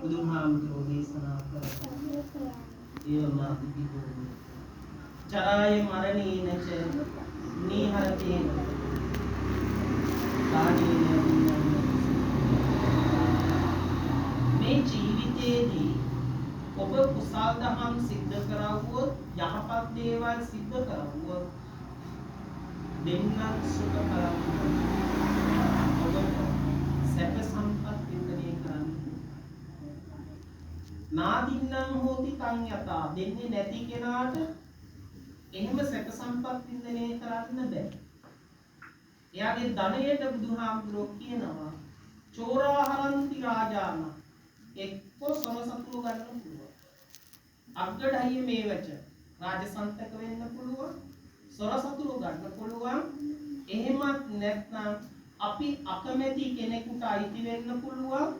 බුදුහාමුදුරෝ දේශනා කරා ඒවමාදිකෝ ජරාය මරණේනච නීහරතේන මේ ජීවිතයේදී ඔබ කුසල් දහම් සිද්ධ කරවුවොත් යහපත් දේවල් සිද්ධ කරවුවොත් දෙන්නත් සුඛ කරවුවොත් ඔබ සැප සම්පත් වින්දනය කරන්න. නාදින්නම් හෝති තං යතා දෙන්නේ නැති කෙනාට එහෙම සැප සම්පත් වින්දනය කරන්න බෑ. එයාගේ ධනයට බුදුහාමුදුරුවෝ කියනවා චෝරාහරන්ති රාජාන එක්කෝ සොරසතුරු ගන්න පුළුවන්. අග්ගඩහිය මේ වච රාජසන්තක වෙන්න පුළුවන්. සොරසතුරු ගන්න පුළුවන්. එහෙමත් නැත්නම් අපි අකමැති කෙනෙකුට අයිති වෙන්න පුළුවන්.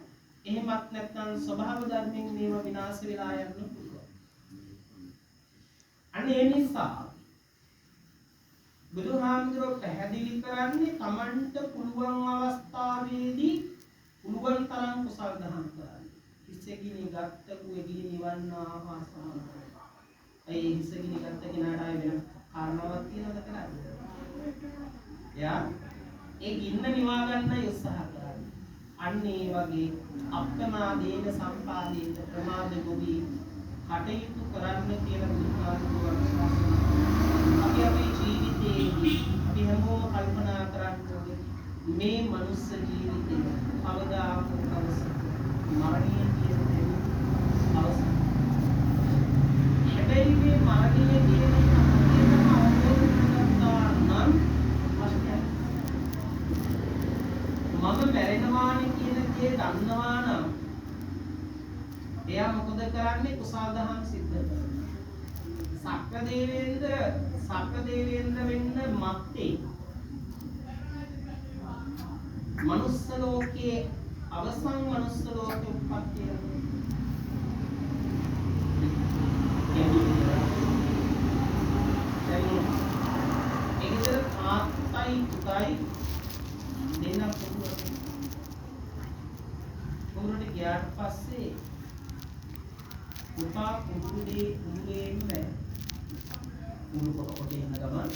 එහෙමත් නැත්නම් ස්වභාව ධර්මයෙන් මේව විනාශ වෙලා යන්න පුළුවන්. අනේ නිසා බුදුහාමුදුරුවෝ පැහැදිලි කරන්නේ තමන්ට පුළුවන් අවස්ථාවේදී පුළුවන් තරම් කුසල් දහම් කරන්න. හිසගිනි ගත්ත කුවේගිනි නිවන්න ආසාන. ඒ හිසගිනි ගත්ත කෙනාට ආය වෙන කාරණාවක් තියෙනවද කියලා? යා ඒ ගින්න නිවා ගන්න උත්සාහ කරන්න. අන්න ඒ වගේ අප්‍රමාදේන සම්පාදේන ප්‍රමාද ගොවි කටයුතු කරන්න කියලා බුදුහාමුදුරුවෝ අපි අපේ ජීවිතයේදී අපි හැමෝම කල්පනා කරන්න ඕනේ මේ මනුස්ස ජීවිතය අවදාක අවසන් මරණය කියන දේ අවසන්. හැබැයි මේ මරණය කියන එක හරියටම අවබෝධ කරගත්තා නම් මම මැරෙනවානේ කියන දේ දන්නවා නම් එයා මොකද කරන්නේ? කුසල් දහම් සිද්ධ කරනවා. සක්‍ර දේවේන්ද්‍ර වෙන්න මත්තේ මනුස්ස ලෝකයේ අවසන් මනුස්ස ලෝකයේ උප්පත්තිය ඒකතර ආත්තයි තුතයි දෙන්න පුරුට ගියාට පස්සේ පුතා පුරුදේම බෑ. මුළු කොට එන ගමන්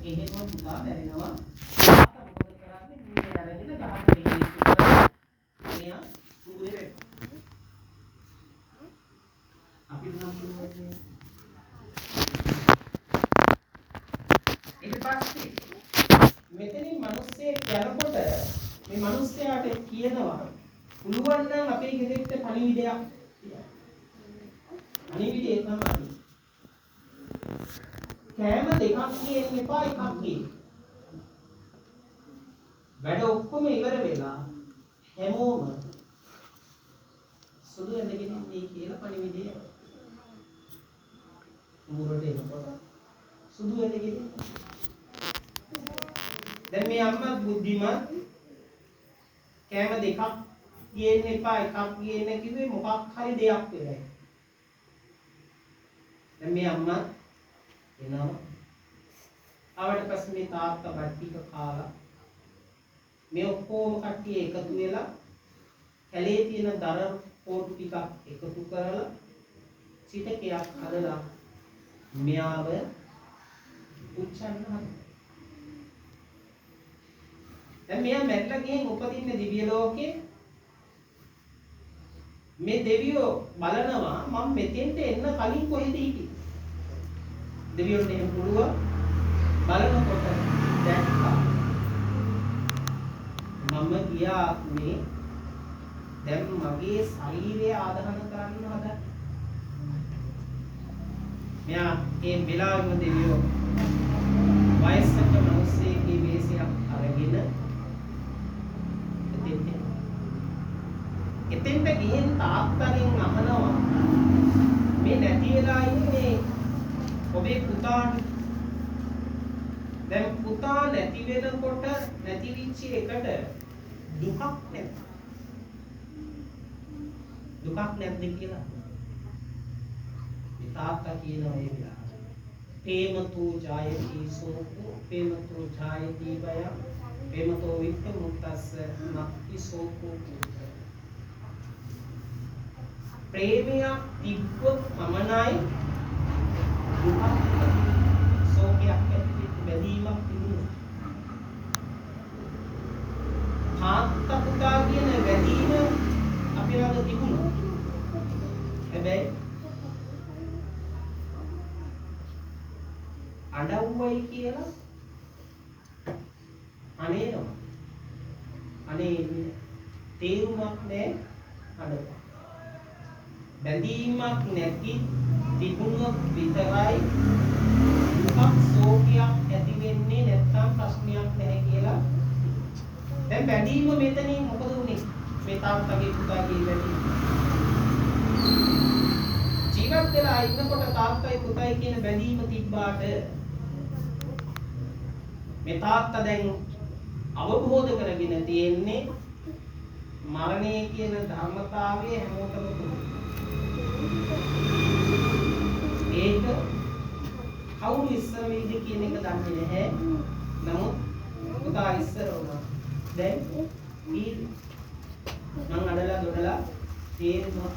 එහෙම පුතා බැරිනවා. තාත්තා මොකද කරන්නේ? මේ අරගෙන ගහට දෙන්නේ පුතා. මෙයා පුරුදේ වෙන්න. අපි නම් පුරුදේ. ඊට පස්සේ මෙතනින් මිනිස්සේ යනකොට මේ මිනිස්යාට කියනවා පුළුවන් නම් අපේ ගෙදරට පණිවිඩයක් අනිවිදේ තමයි කෑම දෙකක් ගේන්න එපා එකක් ගේන්න. වැඩ ඔක්කොම ඉවර වෙලා හැමෝම සුදු ඇඳගෙන ඉන්නේ කියලා පණිවිඩය මුරට එනකොට සුදු ඇඳගෙන දැන් මේ අම්මා බුද්ධිමත් කෑම දෙකක් ගේන්න එපා එකක් ගේන්න කිව්වේ මොකක් හරි දෙයක් වෙලයි. දැන් මේ අම්මා එනවා. ආවට පස්සේ මේ තාත්තා බඩික කාලා මේ ඔක්කොම කට්ටිය එකතු වෙලා කැලේ තියෙන දර පොටු ටිකක් එකතු කරලා සිටකයක් හදලා මෙයාව උච්චන්න හදනවා. දැන් මෙයා මැරිලා ගිහින් උපදින්නේ දිව්‍ය ලෝකේ. මේ දෙවියෝ බලනවා මම මෙතෙන්ට එන්න කලින් කොහෙද හිටියේ? දෙවියන්ට එහෙම පුළුවන් බලනකොට දැක්කා මම ගියා මේ දැන් මගේ ශරීරය ආදාහන කරන්න හදා. මෙයා ඒ වෙලාවෙම දෙවියෝ වයසක මිනිස්සෙක්ගේ වේශයක් අරගෙන එතෙන්ට ගිහින් තාත්තගෙන් අහනවා මේ නැති වෙලා ඉන්නේ ඔබේ පුතාට. දැන් පුතා නැති වෙනකොට නැති වෙච්ච එකට දුකක් නැද්ද? දුකක් නැද්ද කියලා. මේ තාත්තා කියනවා ඒ විලාස. ප්‍රේමතෝ ජායති සෝකෝ ප්‍රේමතෝ ජායති බය ප්‍රේමතෝ වික්ඛ මුක්තස්ස නක්ති සෝකෝ. ප්‍රේමයක් තිබ්බොත් පමණයි දුකක් සෝකයක් ඇති බැඳීමක් තිබුණා. තාත්තා පුතා කියන බැඳීම අපි ළඟ තිබුණා. හැබැයි අඬවුවයි කියලා අනේනවා. අනේ තේරුමක් නැහැ අඬව. බැඳීමක් නැති තිබුණොත් විතරයි දුකක් ශෝකයක් ඇති වෙන්නේ නැත්නම් ප්‍රශ්නයක් නැහැ කියලා. දැන් බැඳීම මෙතනින් මොකද උනේ? මේ තාත්තගේ පුතාගේ බැඳීම. ජීවත් වෙලා ඉන්නකොට තාත්තයි පුතයි කියන බැඳීම තිබ්බාට මේ තාත්තා දැන් අවබෝධ කරගෙන තියෙන්නේ මරණය කියන ධර්මතාවය හැමෝටම පුළුවන්. ඒක කවුරු ඉස්සර වෙයිද කියන එක දන්නේ නැහැ. නමුත් පුතා ඉස්සර වුණා. දැන් මං අඬලා දොඩලා තේරුණා